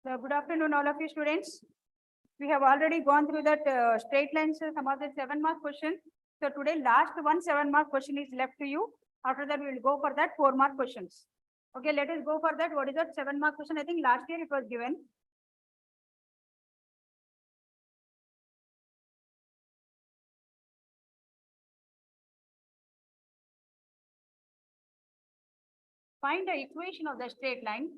So good afternoon, all of you students. We have already gone through that straight lines, some of the 7-mark question. So today, last one 7-mark question is left to you. After that, we will go for that 4-mark questions. Okay, let us go for that. What is that 7-mark question? I think last year it was given. Find the equation of the straight line.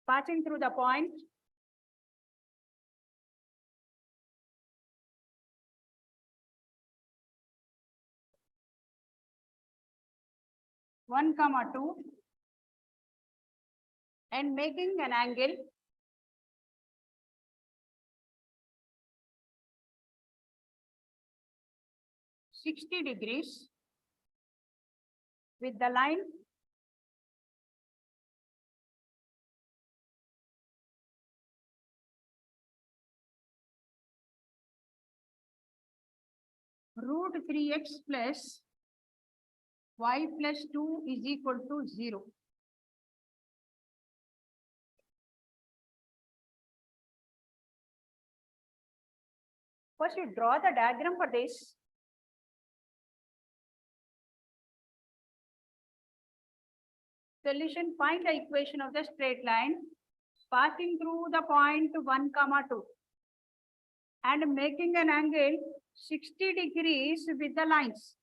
Passing through the point. One comma 2 and making an angle 60 degrees with the line root 3x plus y plus 2 is equal to 0. First, you draw the diagram for this. Solution, find the equation of the straight line passing through the point 1 comma 2 and making an angle 60 degrees with the lines.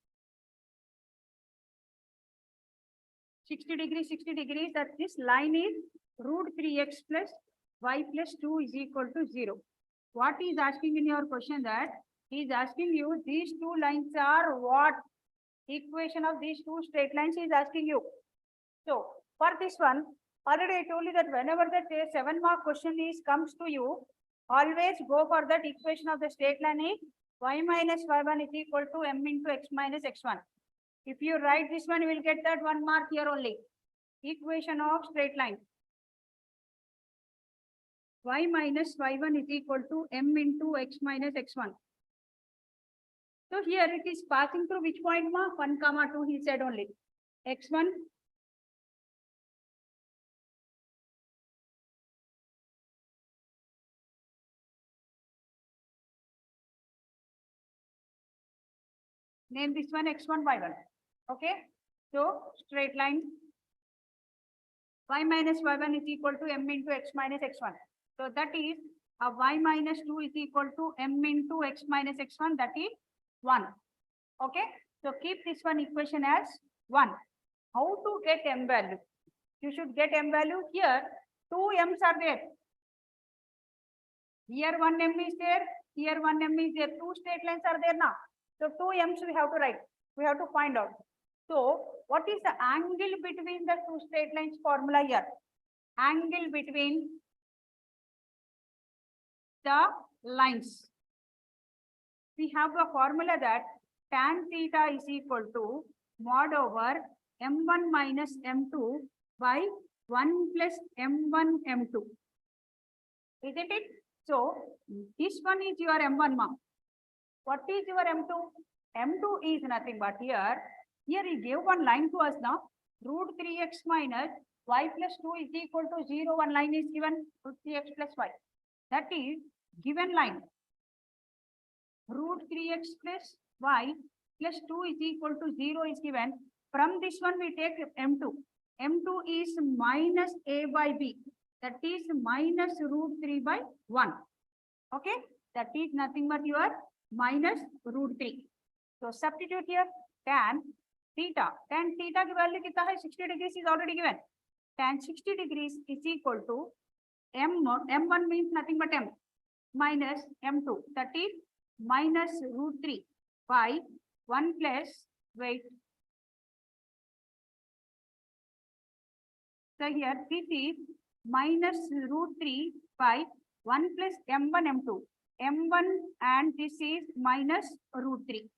60 degrees, that this line is root 3x plus y plus 2 is equal to 0. What is asking in your question that he is asking you these two lines are what? Equation of these two straight lines is asking you. So for this one, already I told you that whenever the 7-mark question comes to you, always go for that equation of the straight line is y minus y1 is equal to m into x minus x1. If you write this one, you will get that 1 mark here only. Equation of straight line. Y minus y1 is equal to m into x minus x1. So here it is passing through which point, ma? 1 comma 2 he said only. x1 name this one x1 y1. Okay, so straight line y minus y1 is equal to m into x minus x1. So that is y minus 2 is equal to m into x minus x1, that is 1. Okay, so keep this one equation as 1. How to get m value? You should get m value here. 2 m's are there. Here 1 m is there. Here 1 m is there. 2 straight lines are there now. So 2 m's we have to write. We have to find out. So what is the angle between the two straight lines formula here? Angle between the lines. We have a formula that tan theta is equal to mod over m1 minus m2 by 1 plus m1 m2. Isn't it? So this one is your m1 mark. What is your m2? M2 is nothing but here he gave one line to us now. Root 3x minus y plus 2 is equal to 0. One line is given, root 3x plus y. That is given line. Root 3x plus y plus 2 is equal to 0 is given. From this one we take m2. M2 is minus a by b. That is minus root 3 by 1. Okay, that is nothing but your minus root 3. So substitute here tan theta. Tan theta की value कितना है? 60 degrees is already given. Tan 60 degrees is equal to m1 means nothing but m minus m2. That is minus root 3 by 1 plus, wait. So here this is minus root 3 by 1 plus m1 m2. M1 and this is minus root 3.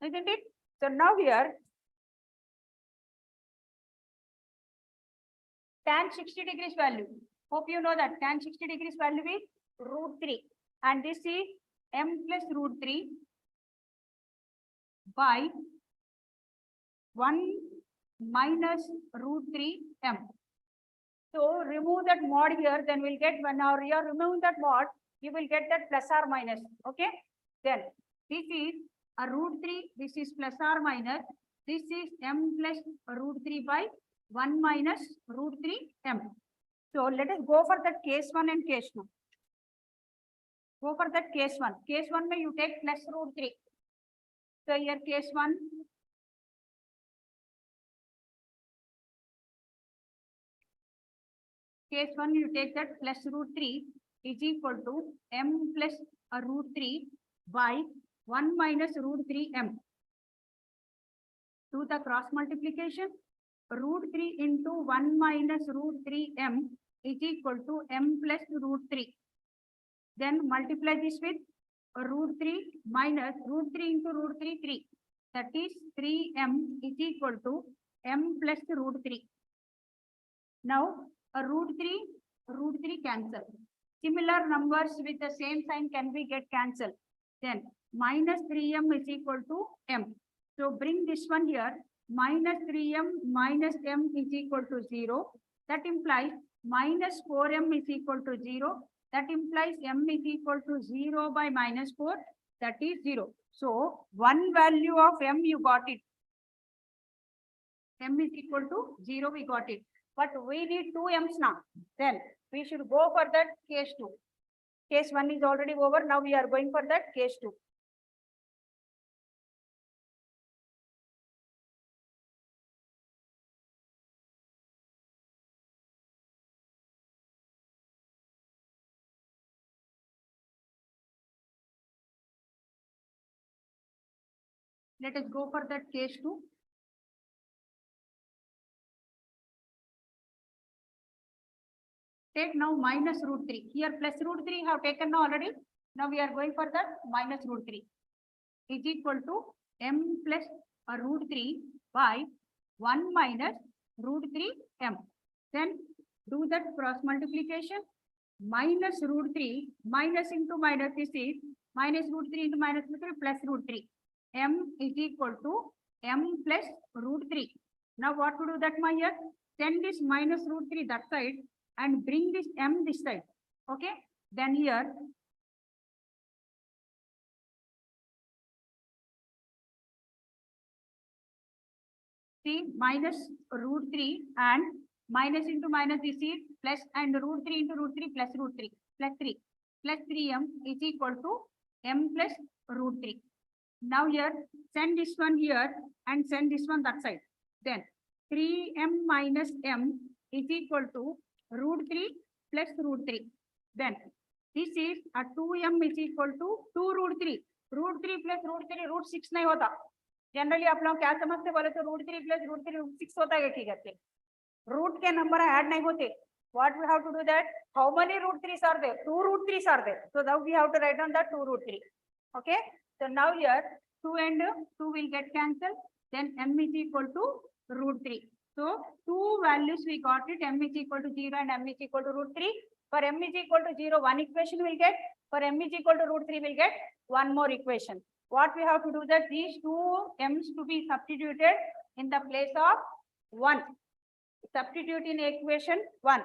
Isn't it? So now here tan 60 degrees value. Hope you know that tan 60 degrees value is root 3. and this is m plus root 3 by 1 minus root 3 m. So remove that mod here, then we'll get when now you are removing that mod, you will get that plus or minus. Okay. Then this is a root 3, this is plus or minus, this is m plus root 3 by 1 minus root 3 m. So let us go for that case 1 and case 2. Go for that case 1. Case 1 may you take plus root 3. So here case 1. Case 1 you take that plus root 3 is equal to m plus root 3 by 1 minus root 3 m. Do the cross multiplication. Root 3 into 1 minus root 3 m is equal to m plus root 3. Then multiply this with root 3 minus root 3 into root 3, 3. That is 3m is equal to m plus root 3. Now root 3 cancel. Similar numbers with the same sign can be get cancelled. Then minus 3m is equal to m. So bring this one here. Minus 3m minus m is equal to 0. That implies minus 4m is equal to 0. That implies m is equal to 0 by minus 4. That is 0. So one value of m you got it. M is equal to 0 we got it. But we need 2 m's now. Then we should go for that case 2. Case 1 is already over. Now we are going for that case 2. Let us go for that case 2. Take now minus root 3. Here plus root 3 have taken now already. Now we are going for that minus root 3 is equal to m plus root 3 by 1 minus root 3 m. Then do that cross multiplication. Minus root 3 minus into minus, this is minus root 3 into minus root 3 plus root 3. M is equal to m plus root 3. Now what to do that my here? Send this minus root 3 that side and bring this m this side. Okay. Then here see minus root 3 and minus into minus, this is plus, and root 3 into root 3 plus root 3 plus 3 plus 3m is equal to m plus root 3. Now here send this one here and send this one that side. Then 3m minus m is equal to root 3 plus root 3. Then this is a 2m is equal to 2 root 3. Root 3 plus root 3 root 6 नहीं होता. Generally आप लोग क्या समझते बोले तो root 3 plus root 3 root 6 होता है ठीक है. Root के number add नहीं होते. What we have to do that? How many root 3s are there? 2 root 3s are there. So now we have to write down that 2 root 3. Okay. So now here 2 and 2 will get cancelled. Then m is equal to root 3. So two values we got it. M is equal to 0 and m is equal to root 3. For m is equal to 0, one equation will get. For m is equal to root 3, will get one more equation. What we have to do that these two m's to be substituted in the place of 1. Substitute in equation 1.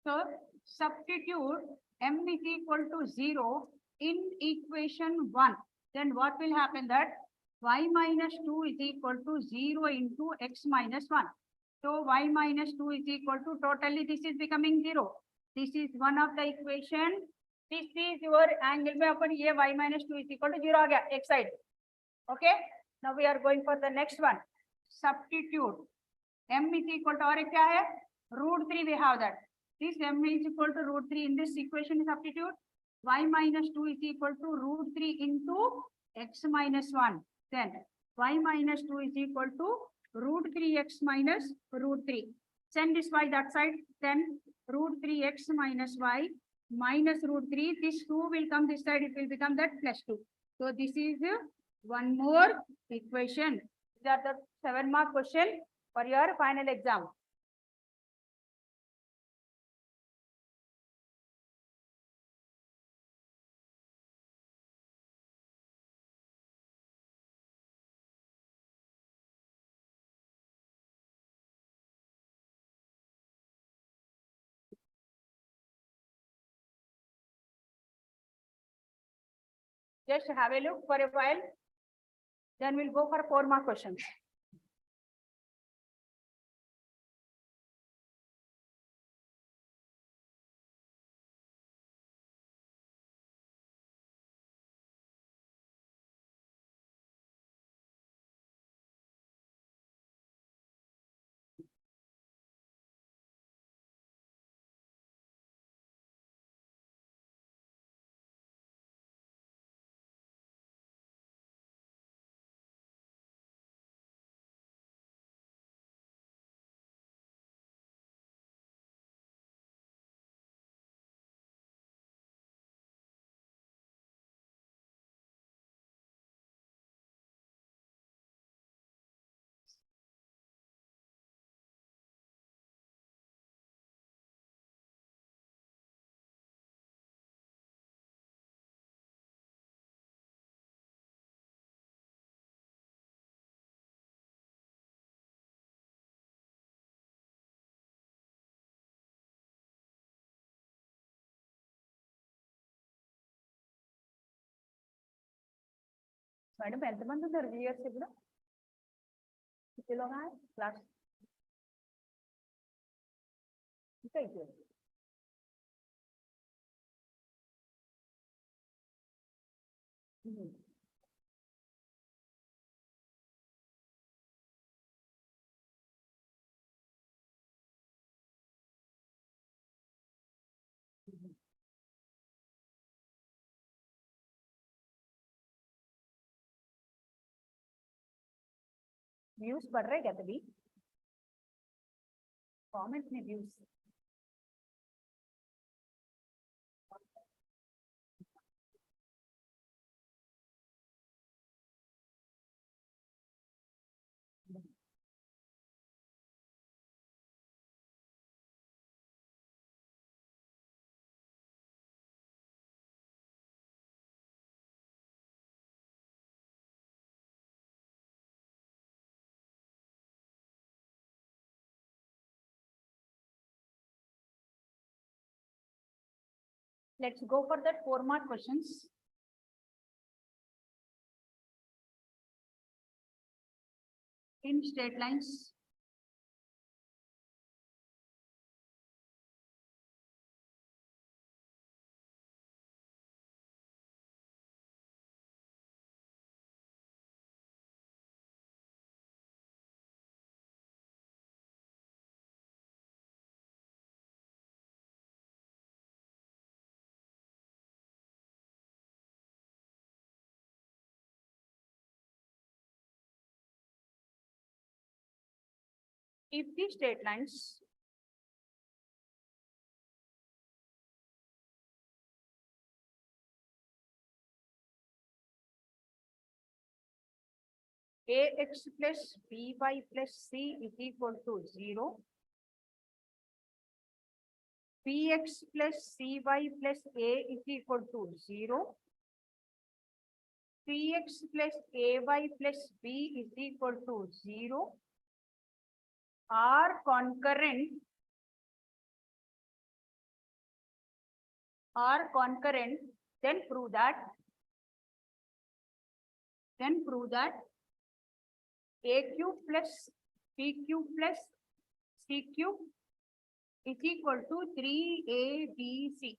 So substitute m is equal to 0 in equation 1. Then what will happen that y minus 2 is equal to 0 into x minus 1. So y minus 2 is equal to, totally this is becoming 0. This is one of the equation. This is your angle में अपन ये y minus 2 is equal to 0 आ गया x side. Okay. Now we are going for the next one. Substitute m is equal to, और एक क्या है? Root 3 we have that. This m is equal to root 3 in this equation substitute. Y minus 2 is equal to root 3 into x minus 1. Then y minus 2 is equal to root 3x minus root 3. Send this y that side. Then root 3x minus y minus root 3. This 2 will come this side. It will become that plus 2. So this is one more equation. These are the 7-mark question for your final exam. Just have a look for a while. Then we'll go for 4-mark questions. Madam ఎంతమంది ఉన్నారు viewers ఇప్పుడు कितने लोग हैं class ठीक है views बढ़ रहे क्या तभी कमेंट में views Let's go for that 4-mark questions. In straight lines. If the straight lines ax plus by plus c is equal to 0, bx plus cy plus a is equal to 0, cx plus ay plus b is equal to 0, are concurrent, then prove that a cube plus b cube plus c cube is equal to 3abc.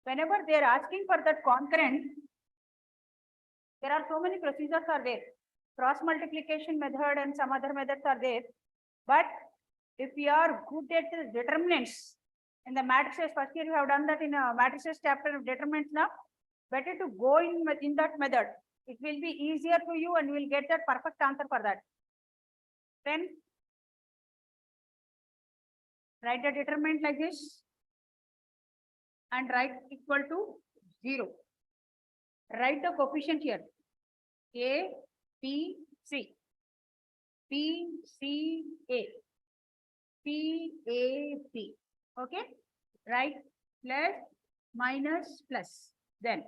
Whenever they are asking for that concurrent, there are so many procedures are there. Cross multiplication method and some other methods are there. But if we are good at the determinants, In the matrices, first year you have done that in a matrices chapter of determinants now. Better to go in that method. It will be easier to you and you will get that perfect answer for that. Then write the determinant like this and write equal to 0. Write the coefficient here. A, B, C. B, C, A. P, A, B. Okay. Write plus, minus, plus. Then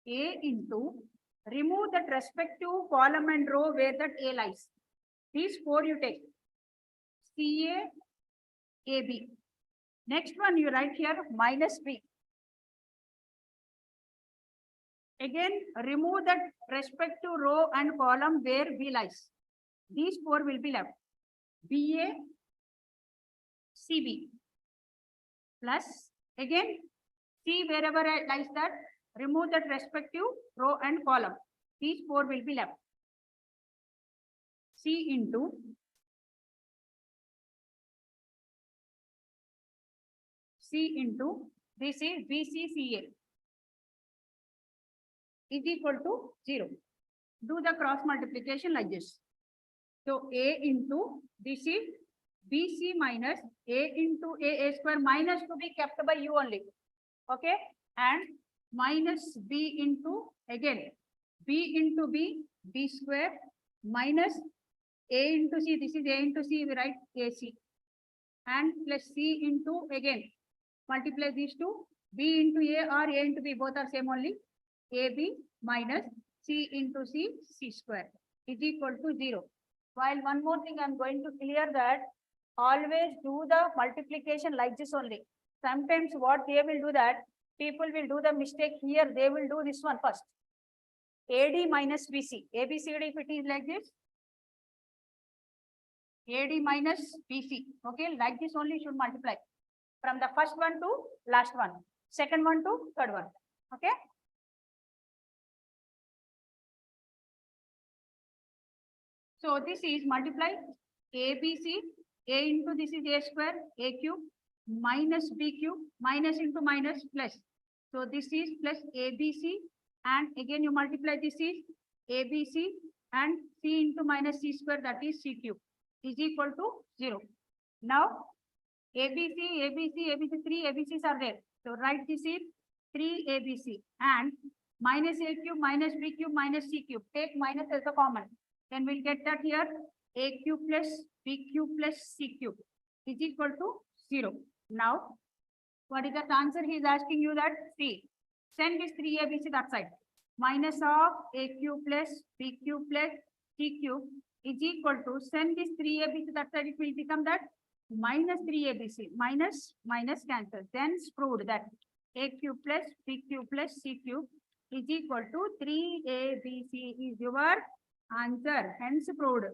A into, remove that respective column and row where that A lies. These 4 you take. CA, AB. Next one you write here minus B. Again, remove that respective row and column where B lies. These 4 will be left. BA, CB. Plus, again, C wherever it lies that, remove that respective row and column. These 4 will be left. C into this is BCCA is equal to 0. Do the cross multiplication like this. So A into this is BC minus A into A square minus to be kept by you only. Okay. And minus B into again B into B square minus A into C. This is A into C. We write AC. And plus C into again multiply these two, B into A or A into B, both are same only. AB minus C into C square is equal to 0. While one more thing I am going to clear that always do the multiplication like this only. Sometimes what they will do that, people will do the mistake here, they will do this one first. AD minus BC, ABCD if it is like this. AD minus BC, okay, like this only should multiply. From the first one to last one, second one to third one. Okay. So this is multiply ABC, A into this is A square, A cube minus B cube, minus into minus plus. So this is plus ABC and again you multiply this is ABC and C into minus C square, that is C cube is equal to 0. Now ABC, 3 ABCs are there. So write this is 3 ABC and minus A cube, minus B cube, minus C cube. Take minus as a common. Then we'll get that here A cube plus B cube plus C cube is equal to 0. Now, what is the answer? He is asking you that see, send this 3 ABC that side. Minus of A cube plus B cube plus C cube is equal to, send this 3 ABC that side, it will become that minus 3 ABC, minus cancel. Then proved that A cube plus B cube plus C cube is equal to 3 ABC is your answer. Hence proved.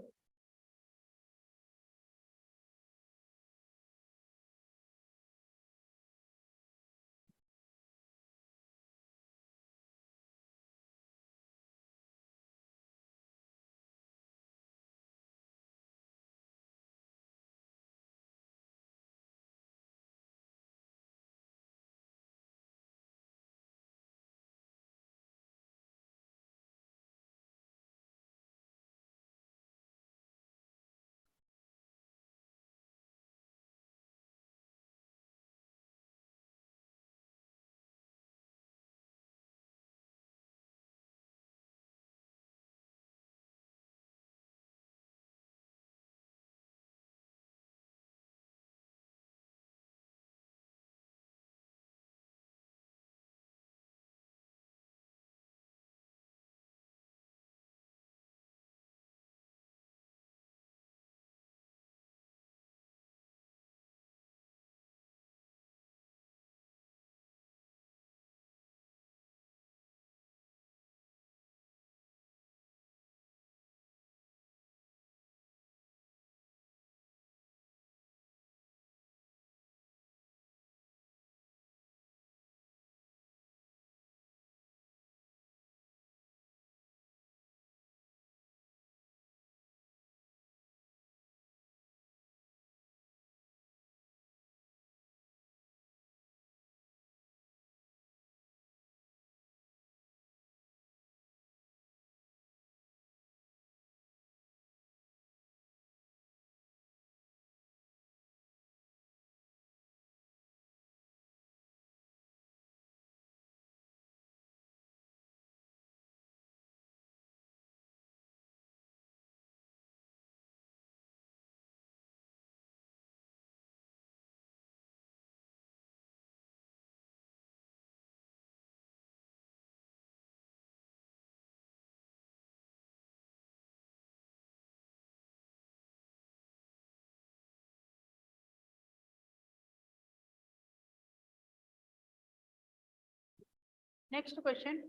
Next question.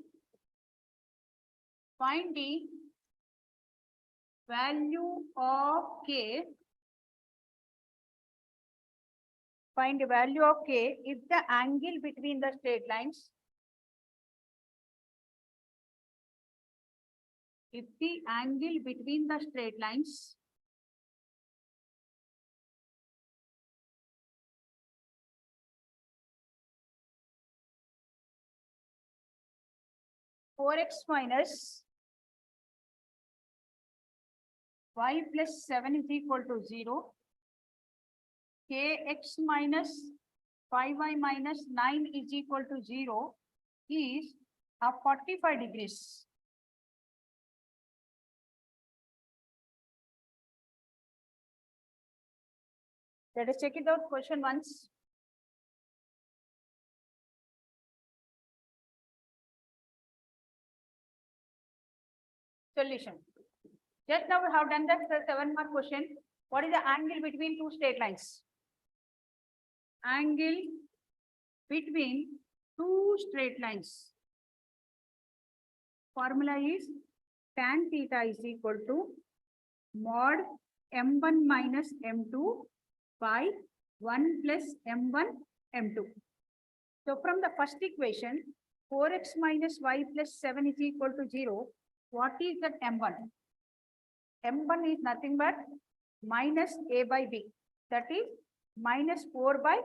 Find the value of k. Find the value of k if the angle between the straight lines, if the angle between the straight lines four x minus y plus 7 is equal to 0, kx minus 5y minus 9 is equal to 0 is a 45 degrees. Let us check it out question once. Solution. Just now we have done that 7-mark question. What is the angle between two straight lines? Angle between two straight lines. Formula is tan theta is equal to mod m1 minus m2 by 1 plus m1 m2. So from the first equation, 4x minus y plus 7 is equal to 0. What is that m1? M1 is nothing but minus a by b. That is minus 4 by,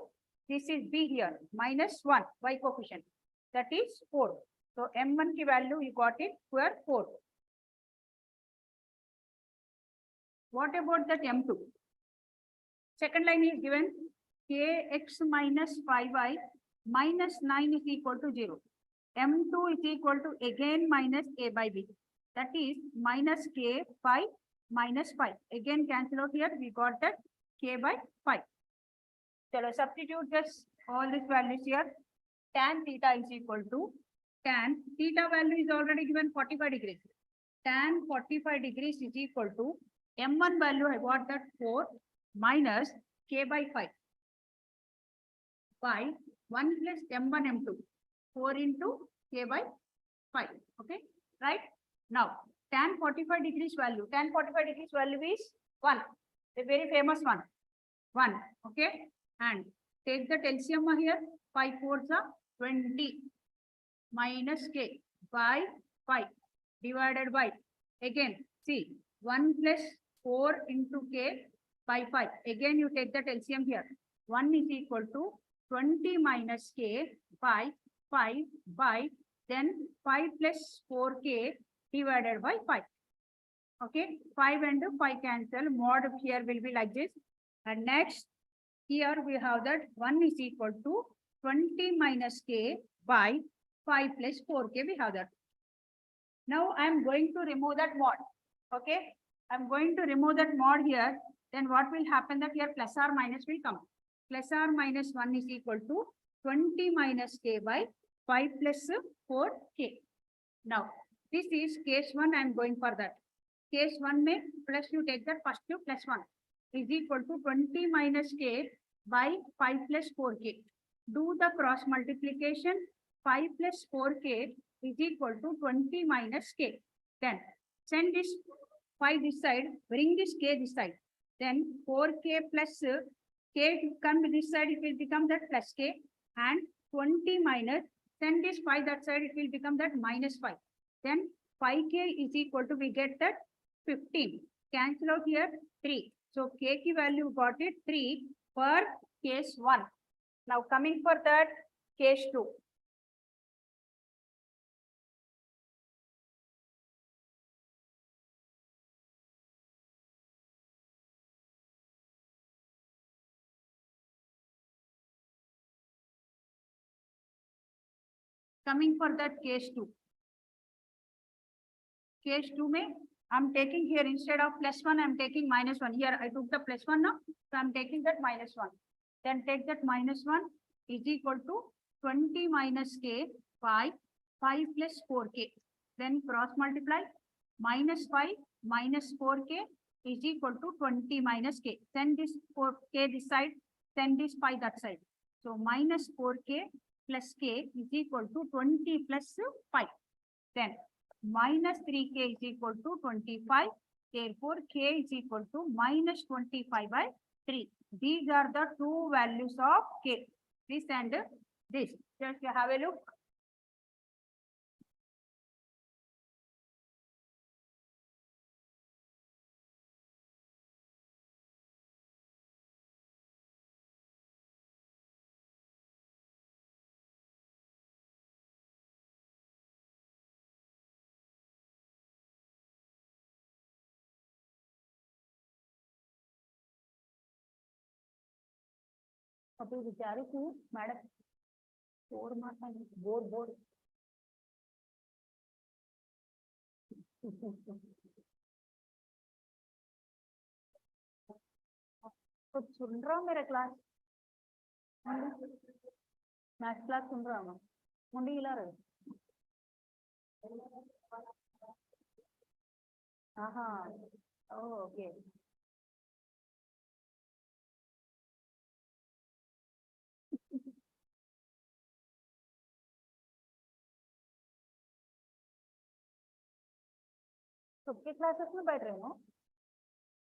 this is b here, minus 1 by coefficient. That is 4. So M1 ki value you got it here 4. What about that M2? Second line is given kx minus 5y minus 9 is equal to 0. M2 is equal to again minus a by b. That is minus k by minus 5. Again cancel out here. We got that k by 5. So substitute just all these values here. Tan theta is equal to, tan theta value is already given 45 degrees. Tan 45 degrees is equal to M1 value I got that 4 minus k by 5 by 1 plus M1 M2 4 into k by 5. Okay, right? Now tan 45 degrees value. Tan 45 degrees value is 1. The very famous one. 1. Okay. And take the LCM here. 5 4s are 20 minus k by 5 divided by, again see 1 plus 4 into k by 5. Again you take that LCM here. 1 is equal to 20 minus k by 5 by then 5 plus 4k divided by 5. Okay, 5 and 5 cancel. Mod here will be like this. And next, here we have that 1 is equal to 20 minus k by 5 plus 4k. We have that. Now I am going to remove that mod. Okay, I am going to remove that mod here. Then what will happen that here plus or minus will come. Plus or minus 1 is equal to 20 minus k by 5 plus 4k. Now, this is case 1. I am going for that. Case 1 may plus you take that first to plus 1 is equal to 20 minus k by 5 plus 4k. Do the cross multiplication. 5 plus 4k is equal to 20 minus k. Then send this 5 this side, bring this k this side. Then 4k plus k come this side, it will become that plus k, and 20 minus, send this 5 that side, it will become that minus 5. Then 5k is equal to, we get that 15. Cancel out here 3. So k ki value got it 3 for case 1. Now coming for that case 2. Coming for that case 2. Case 2 may I'm taking here instead of plus 1, I'm taking minus 1. Here I took the plus 1 now. So I'm taking that minus 1. Then take that minus 1 is equal to 20 minus k by 5 plus 4k. Then cross multiply. Minus 5 minus 4k is equal to 20 minus k. Send this 4k this side. Send this 5 that side. So minus 4k plus k is equal to 20 plus 5. Then minus 3k is equal to 25. Therefore, k is equal to minus 25 by 3. These are the two values of k. This and this. Just have a look. अभी विचारू हूँ madam bore माता bore bore कुछ सुन रहा हूँ मेरा class math class सुन रहा हूँ मुंडी हिला रहे हाँ हाँ ओके सबके क्लासेस में बैठ रहे हो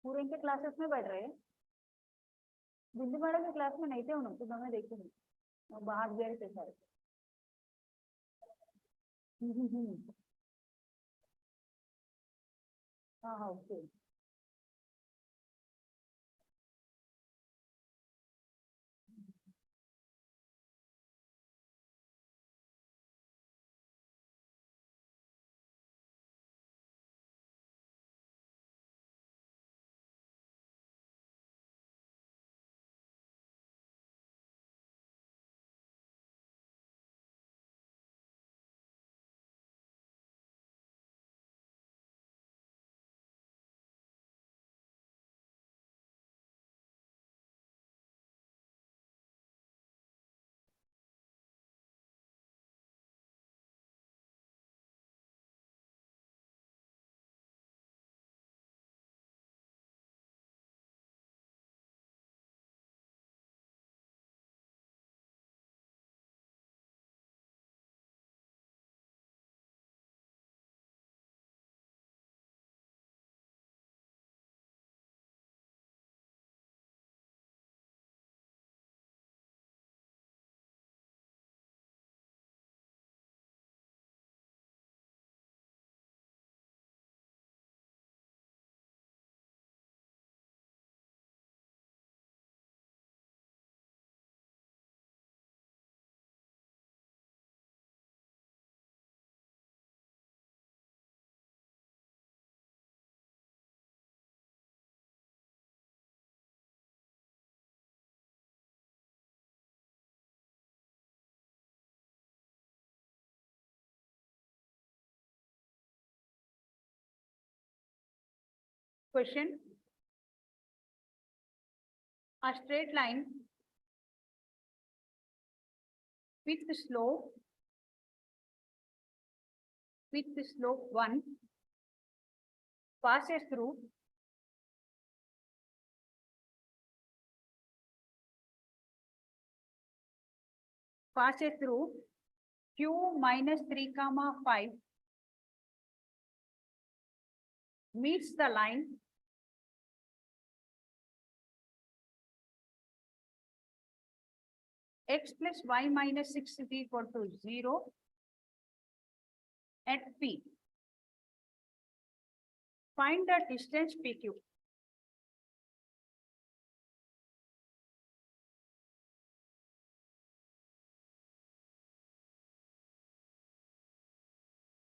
पूरे इनके क्लासेस में बैठ रहे हैं बिंदु मैडम के क्लास में नहीं थे उन्होंने तो मैं देखी नहीं बाहर गए थे सारे हाँ हाँ okay Question. A straight line with slope 1 passes through q minus 3 comma 5 meets the line x plus y minus 6 is equal to 0 at P. Find the distance PQ.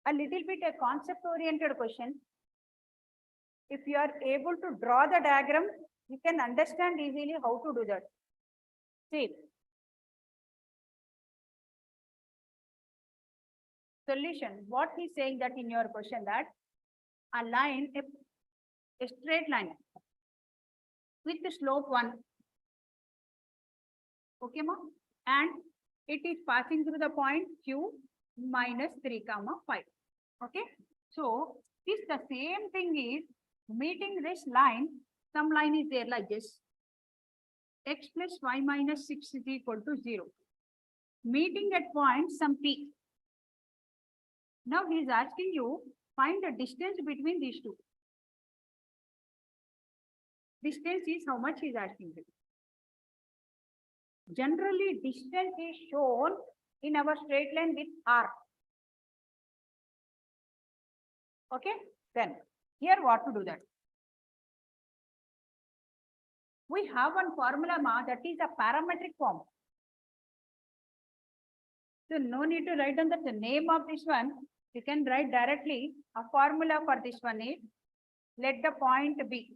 A little bit a concept oriented question. If you are able to draw the diagram, you can understand easily how to do that. See. Solution. What he's saying that in your question that a line, a straight line with the slope 1. Okay, ma? And it is passing through the point q minus 3 comma 5. Okay. So this the same thing is meeting this line. Some line is there like this. X plus y minus 6 is equal to 0. meeting at point some P. Now he is asking you find the distance between these two. Distance is how much he is asking you. Generally, distance is shown in our straight line with R. Okay, then here what to do that? We have one formula that is a parametric form. So no need to write down the name of this one. You can write directly a formula for this one is, let the point be.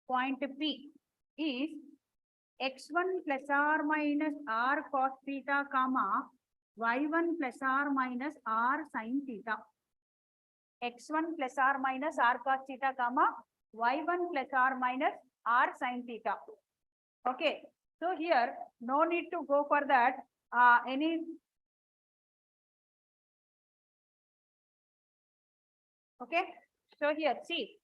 Point P is x1 plus or minus r cos theta comma y1 plus or minus r sin theta. x1 plus or minus r cos theta comma y1 plus or minus r sin theta. Okay, so here no need to go for that any. Okay, so here see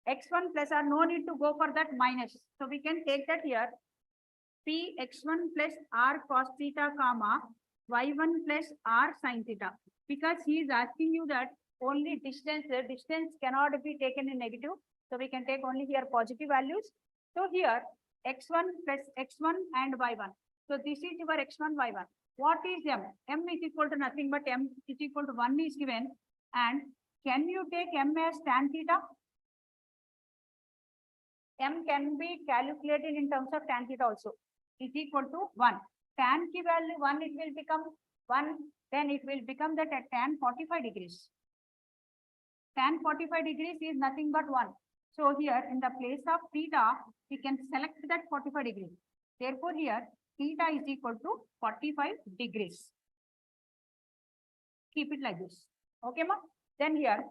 x1 plus r, no need to go for that minus. So we can take that here p x1 plus r cos theta comma y1 plus r sin theta, because he is asking you that only distance cannot be taken in negative. So we can take only here positive values. So here x1 plus x1 and y1. So this is your x1, y1. What is m? M is equal to nothing but m is equal to 1 is given. And can you take m as tan theta? M can be calculated in terms of tan theta also. Is equal to 1. Tan ki value 1, it will become 1. Then it will become that at tan 45 degrees. Tan 45 degrees is nothing but 1. So here in the place of theta, we can select that 45 degrees. Therefore here theta is equal to 45 degrees. Keep it like this. Okay, ma? Then here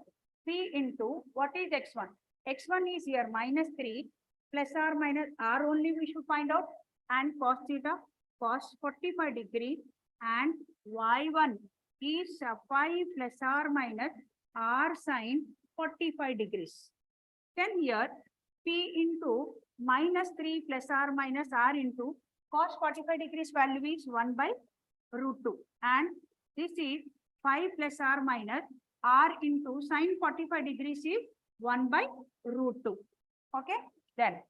P into what is x1? X1 is here minus 3 plus or minus r only we should find out, and cos theta cos 45 degree, and y1 is 5 plus or minus r sin 45 degrees. Then here P into minus 3 plus or minus r into cos 45 degrees value is 1 by root 2, and this is 5 plus or minus r into sin 45 degrees is 1 by root 2. Okay, then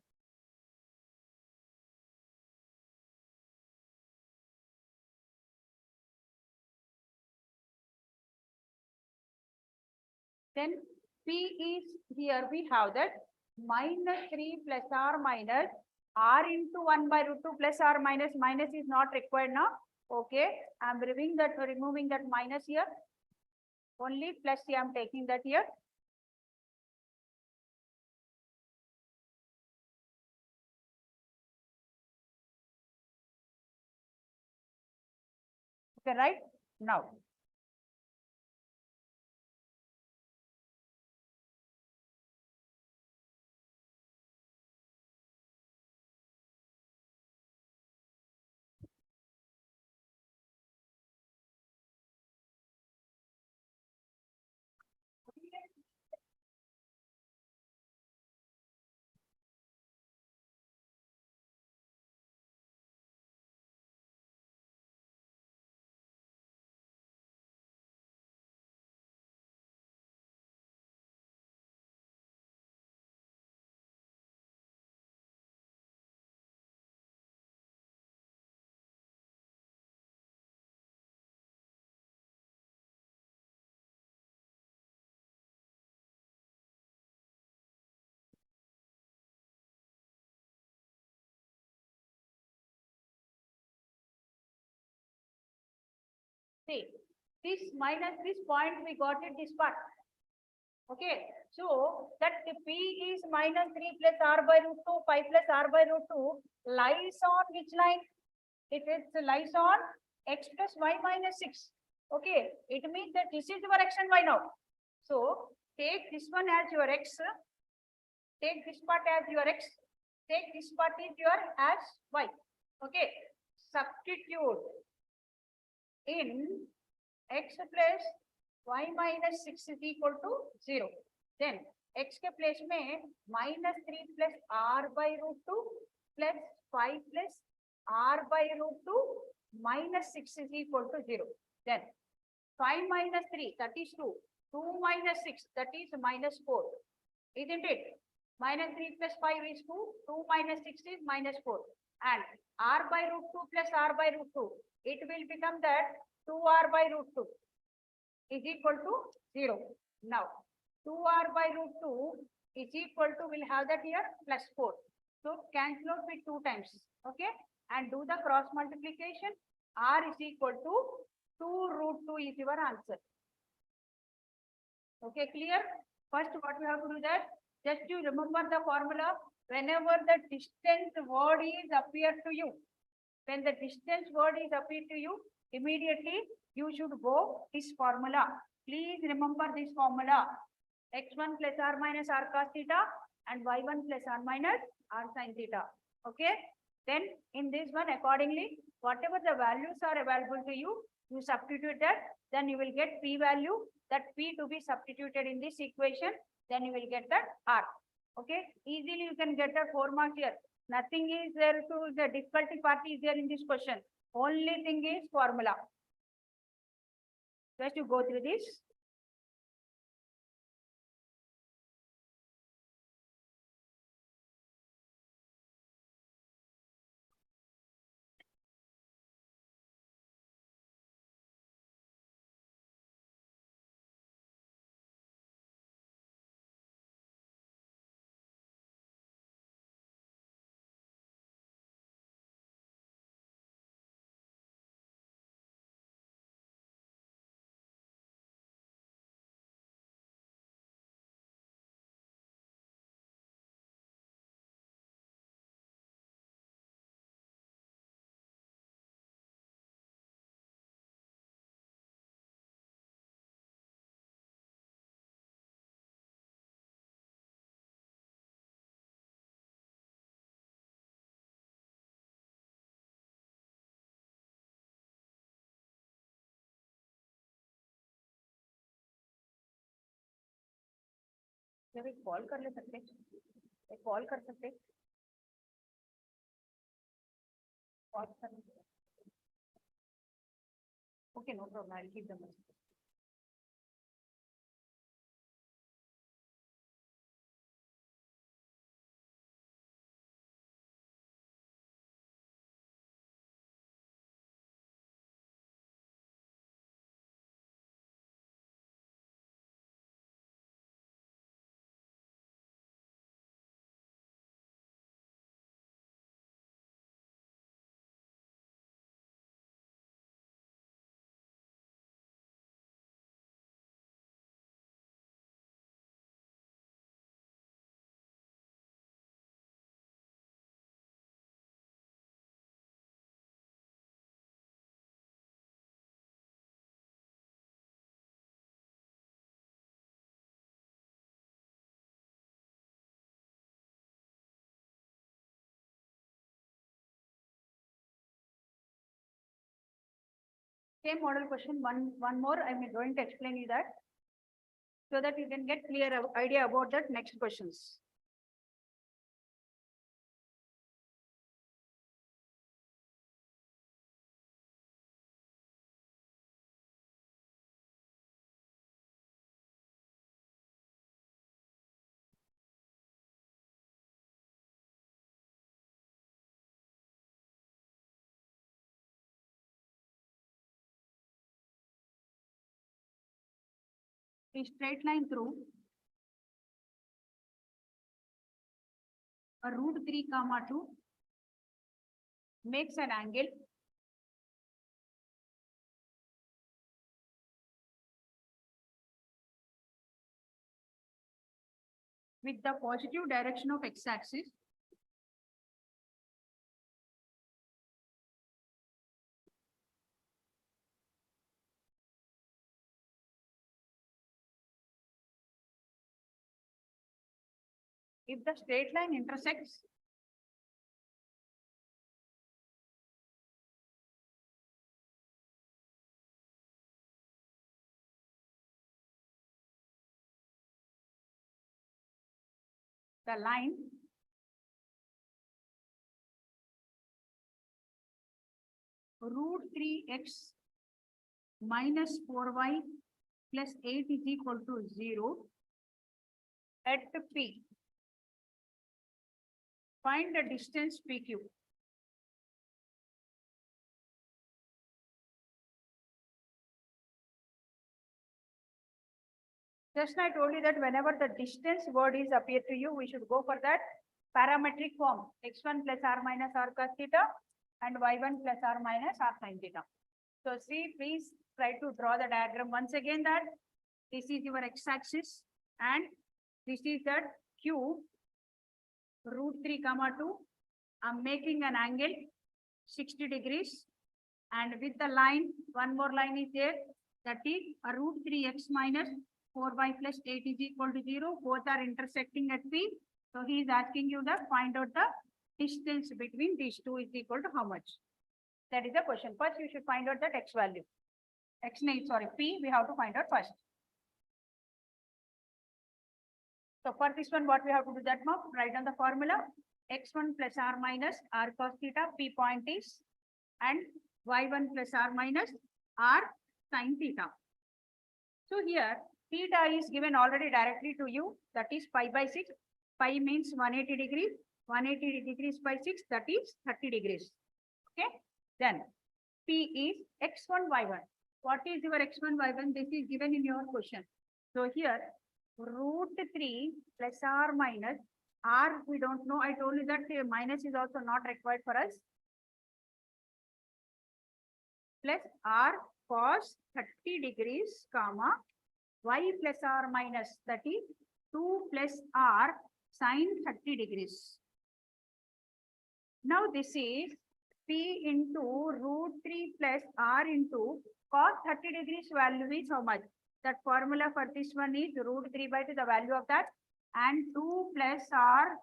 P is here we have that minus 3 plus or minus r into 1 by root 2 plus or minus. Minus is not required now. Okay, I am removing that minus here. Only plus I am taking that here. Okay, right? Now see this minus this point we got it this part. Okay, so that P is minus 3 plus r by root 2, 5 plus r by root 2 lies on which line? It is lies on x plus y minus 6. Okay, it means that this is your x and y now. So take this one as your x, take this part as your x, take this part is your as y. Okay, substitute in x plus y minus 6 is equal to 0. Then x के place में minus 3 plus r by root 2 plus 5 plus r by root 2 minus 6 is equal to 0. Then 5 minus 3, that is 2. 2 minus 6, that is minus 4. Isn't it? Minus 3 plus 5 is 2. 2 minus 6 is minus 4. And r by root 2 plus r by root 2. It will become that 2r by root 2 is equal to 0. Now, 2r by root 2 is equal to, we'll have that here, plus 4. So, cancel out with 2 times. Okay. And do the cross multiplication. R is equal to 2 root 2 is your answer. Okay, clear? First, what we have to do that? Just to remember the formula, whenever the distance word is appear to you, when the distance word is appear to you, immediately you should go this formula. Please remember this formula. X1 plus r minus r cos theta and y1 plus r minus r sin theta. Okay. Then in this one, accordingly, whatever the values are available to you, you substitute that, then you will get p value, that p to be substituted in this equation, then you will get that r. Okay. Easily you can get a 4 marks here. Nothing is there to the difficulty part is there in this question. Only thing is formula. Just to go through this. जब एक call कर ले सकते, एक call कर सकते, call कर, okay, no problem, I'll keep the message. Same model question, one more, I am going to explain you that, so that you can get clear idea about that next questions. A straight line through a root 3 comma 2 makes an angle with the positive direction of x-axis if the straight line intersects the line root 3x minus 4y plus 8 is equal to 0 at P. Find the distance PQ. Just I told you that whenever the distance word is appear to you, we should go for that parametric form. X1 plus r minus r cos theta and y1 plus r minus r sin theta. So see, please try to draw the diagram once again that this is your x-axis and this is that q root 3 comma 2. I'm making an angle 60 degrees and with the line, one more line is there, that is a root 3x minus 4y plus 8 is equal to 0. Both are intersecting at P. So he is asking you to find out the distance between these two is equal to how much. That is the question. First, you should find out that x value. P, we have to find out first. So for this one, what we have to do that now? Write down the formula. X1 plus r minus r cos theta, P point is, and y1 plus r minus r sin theta. So here, theta is given already directly to you, that is pi by 6. Pi means 180 degrees. 180 degrees by 6, that is 30 degrees. Okay. Then P is x1, y1. What is your x1, y1? This is given in your question. So here, root 3 plus r minus r, we don't know. I told you that minus is also not required for us. Plus r cos 30 degrees, comma, y plus r minus, that is 2 plus r sin 30 degrees. Now this is P into root 3 plus r into cos 30 degrees value is how much? That formula for this one is root 3 by 2, the value of that, and 2 plus r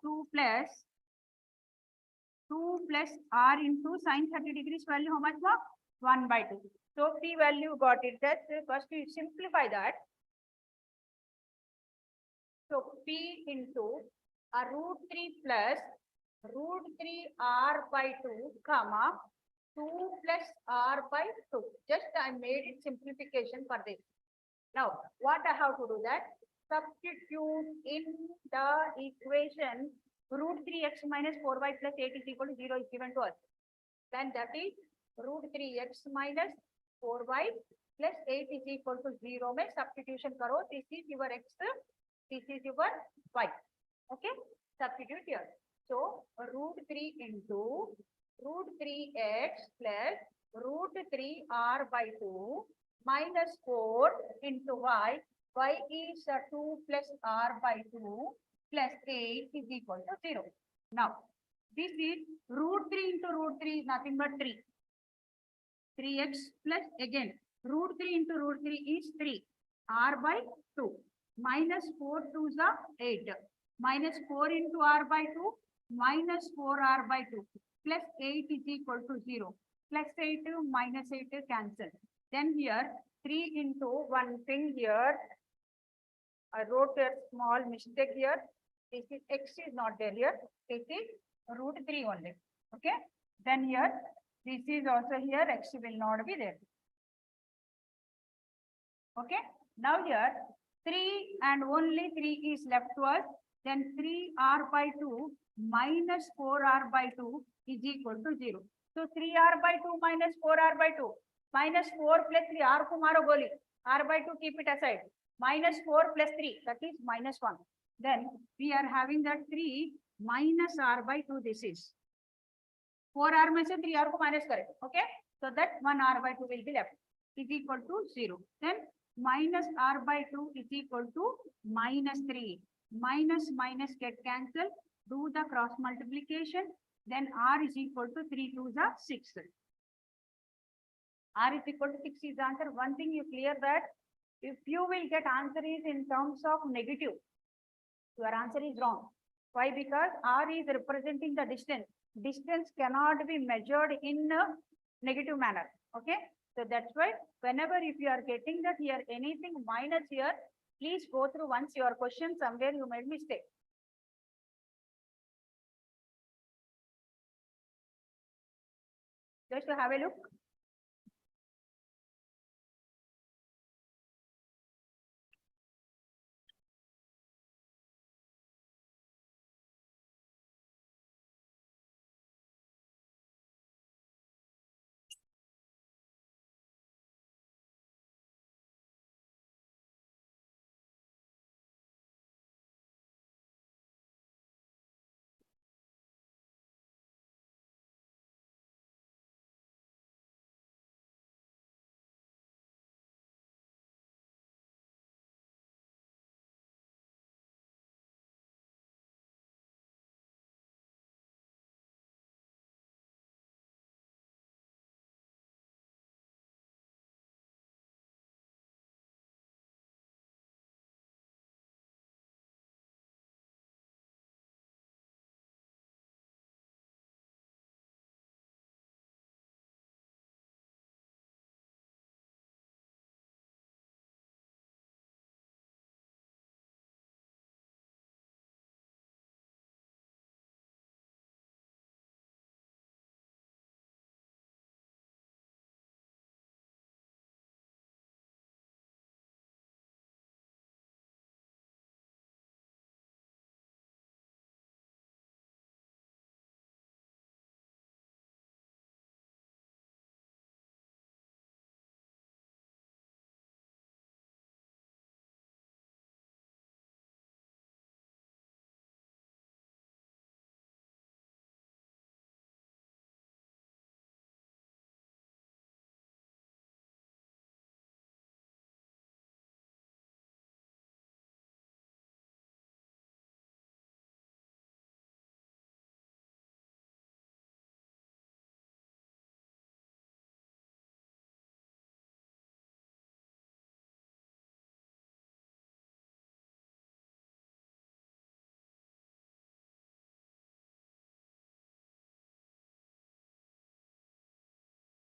into sin 30 degrees value, how much more? 1 by 2. So P value got it. That first you simplify that. So P into a root 3 plus root 3 r by 2, comma, 2 plus r by 2. Just I made it simplification for this. Now, what I have to do that? Substitute in the equation root 3x minus 4y plus 8 is equal to 0 is given to us. Then that is root 3x minus 4y plus 8 is equal to 0. Mein substitution karo. This is your x, this is your y. Okay, substitute here. So root 3 into root 3x plus root 3r by 2 minus 4 into y. Y is 2 plus r by 2 plus 8 is equal to 0. Now, this is root 3 into root 3 is nothing but 3. 3x plus again root 3 into root 3 is 3. R by 2 minus 4 2 is 8. Minus 4 into r by 2 minus 4r by 2 plus 8 is equal to 0. Plus 8 minus 8 cancel. Then here 3 into one thing here. I wrote a small mistake here. This is x is not there here. This is root 3 only. Okay. Then here, this is also here. X will not be there. Okay. Now here, 3 and only 3 is left to us. Then 3r by 2 minus 4r by 2 is equal to 0. So 3r by 2 minus 4r by 2. Minus 4 plus 3. R ko maro goli. R by 2 keep it aside. Minus 4 plus 3, that is minus 1. Then we are having that 3 minus r by 2, this is. 4r mein se 3r ko minus kare. Okay. So that 1r by 2 will be left. Is equal to 0. Then minus r by 2 is equal to minus 3. Minus minus get cancelled. Do the cross multiplication. Then r is equal to 3 2 is 6. R is equal to 6 is the answer. One thing you clear that if you will get answer is in terms of negative, your answer is wrong. Why? Because R is representing the distance. Distance cannot be measured in a negative manner. Okay. So that's why whenever if you are getting that here anything minus here, please go through once your question somewhere you made mistake. Just to have a look.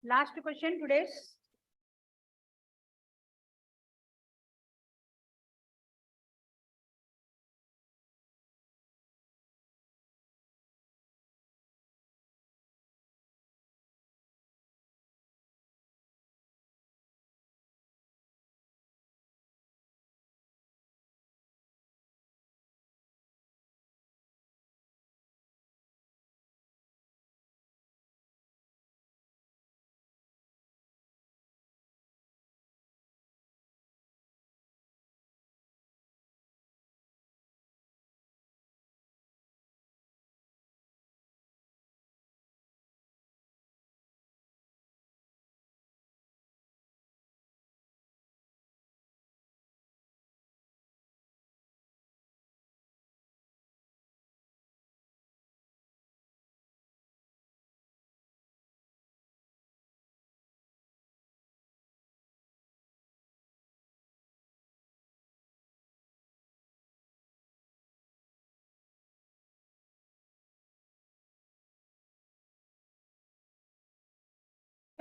Last question today's.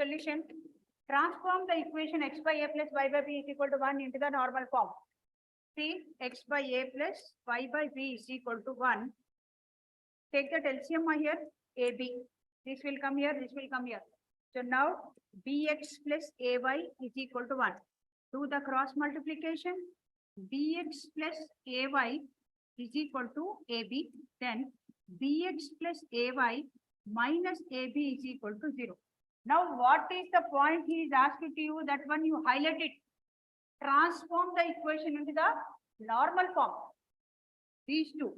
Solution. Transform the equation x by a plus y by b is equal to 1 into the normal form. See, x by a plus y by b is equal to 1. Take the LCM here, ab. This will come here, this will come here. So now bx plus ay is equal to 1. Do the cross multiplication. Bx plus ay is equal to ab. Then bx plus ay minus ab is equal to 0. Now, what is the point he is asked to you? That one you highlight it. Transform the equation into the normal form. These two.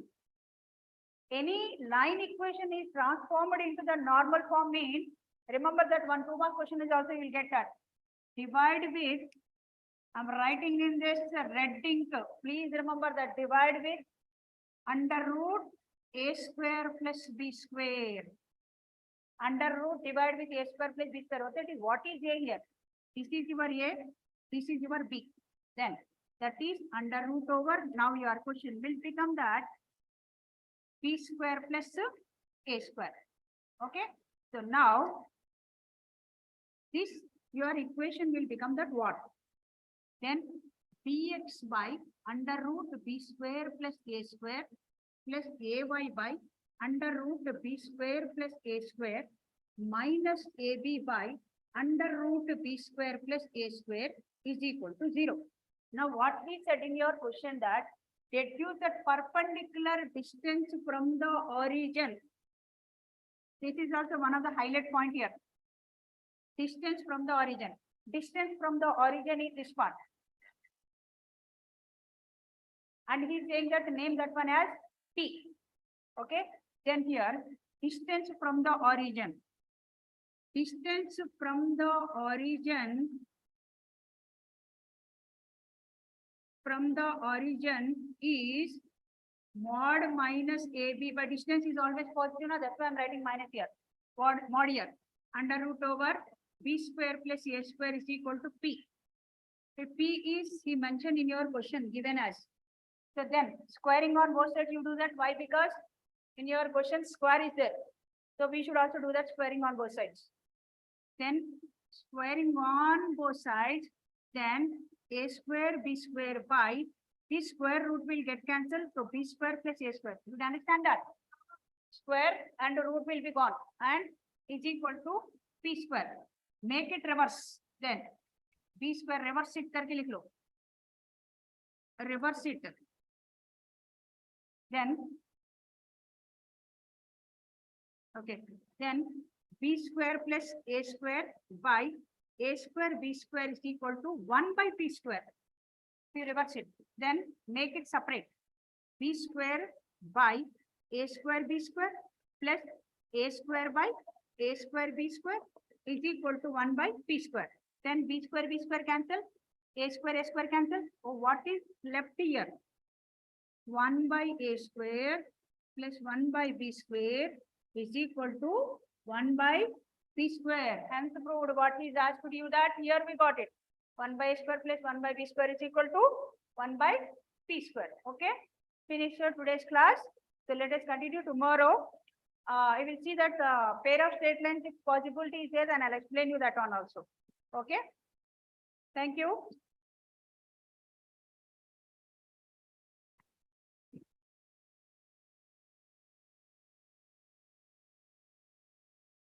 Any line equation is transformed into the normal form means, remember that one 2 mark question is also you will get that. Divide with, I'm writing in this red ink. Please remember that divide with under root a square plus b square. Under root divide with a square plus b square. What is a here? This is your a, this is your b. Then that is under root over. Now your question will become that b square plus a square. Okay. So now this your equation will become that what? Then bx by under root b square plus a square plus ay by under root b square plus a square minus ab by under root b square plus a square is equal to 0. Now what we said in your question that deduce the perpendicular distance from the origin. This is also one of the highlight point here. Distance from the origin. Distance from the origin is this part. And he is saying that name that one as T. Okay. Then here, distance from the origin. Distance from the origin. From the origin is mod minus AB, but distance is always positive. That's why I'm writing minus here. Mod here. Under root over B square plus A square is equal to P. If P is, he mentioned in your question, given as. So then, squaring on both sides, you do that. Why? Because in your question, square is there. So we should also do that squaring on both sides. Then, squaring on both sides, then a square b square by this square root will get cancelled. So b square plus a square. You understand that? Square and root will be gone and is equal to b square. Make it reverse. Then b square reverse it करके लिख लो. Reverse it. Then okay. Then b square plus a square by a square b square is equal to 1 by b square. You reverse it. Then make it separate. B square by a square b square plus a square by a square b square is equal to 1 by b square. Then b square cancel. A square cancel. So what is left here? 1 by a square plus 1 by b square is equal to 1 by b square. Hence proved what is asked to you that here we got it. 1 by a square plus 1 by b square is equal to 1 by b square. Okay. Finish your today's class. So let us continue tomorrow. I will see that pair of straight lines if possibility is there, then I'll explain you that one also. Okay. Thank you.